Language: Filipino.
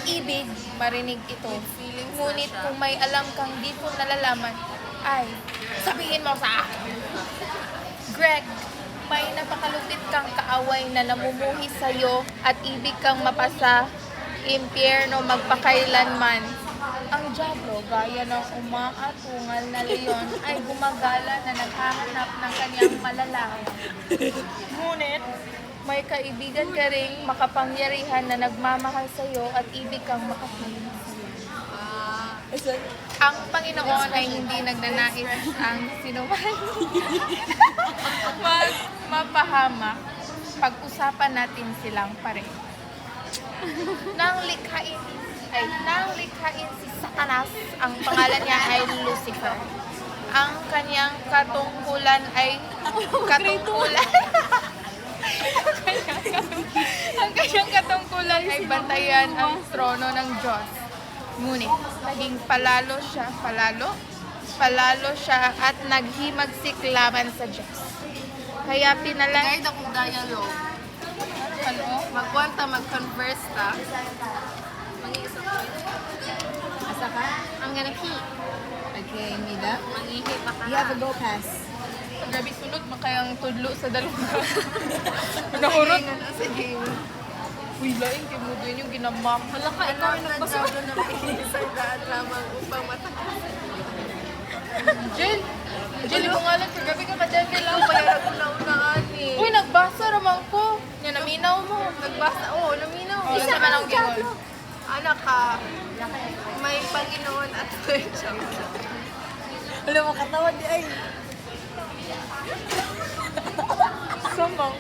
ibig marinig ito. Ngunit kung may alam kang di ko nalalaman, ay sabihin mo sa akin. Greg, may napakalupit kang kaaway na namumuhi sa'yo at ibig kang mapasa impyerno magpakailanman. Ang Diablo, gaya ng umaatungal na leon, ay gumagala na naghahanap ng kanyang malalaki. Ngunit, may kaibigan ka ring makapangyarihan na nagmamahal sa'yo at ibig kang makapiling sa'yo. Ang Panginoon ay hindi nagnanais ang sinuman mapahamak. Pag-usapan natin silang pareho. Nang likhain si Satanas, ang pangalan niya ay Lucifer. Ang kanyang katungkulan ay bantayan ang trono ng Diyos. Ngunit, naging palalo siya at naghimagsik laban sa Diyos. Kaya Guide akong dialogue. Ano? Magkwanta, mag-converse ta. Mag-iisip ko. Asa ka? I'm gonna pee. Okay, Mida. Mag-ihi pa ka. You have to go pass. Grabe sunod, makayang tudlo sa dalawang. Nahurot. Sa game. Uy, laing kay mo din yung ginamak. Wala ka, ikaw yung nagbasa na isang daan lamang upang matakas. Jill, mo nga lang, kagabi ka dyan, Jill. Bayaran ko na unaan eh. Uy, nagbasa ramang ko. Yan, naminaw mo. Nagbasa, naminaw. Oh, isa man ang gano'n. Anak ka, may Panginoon at may Diyos. Wala mo katawad di ay. Samang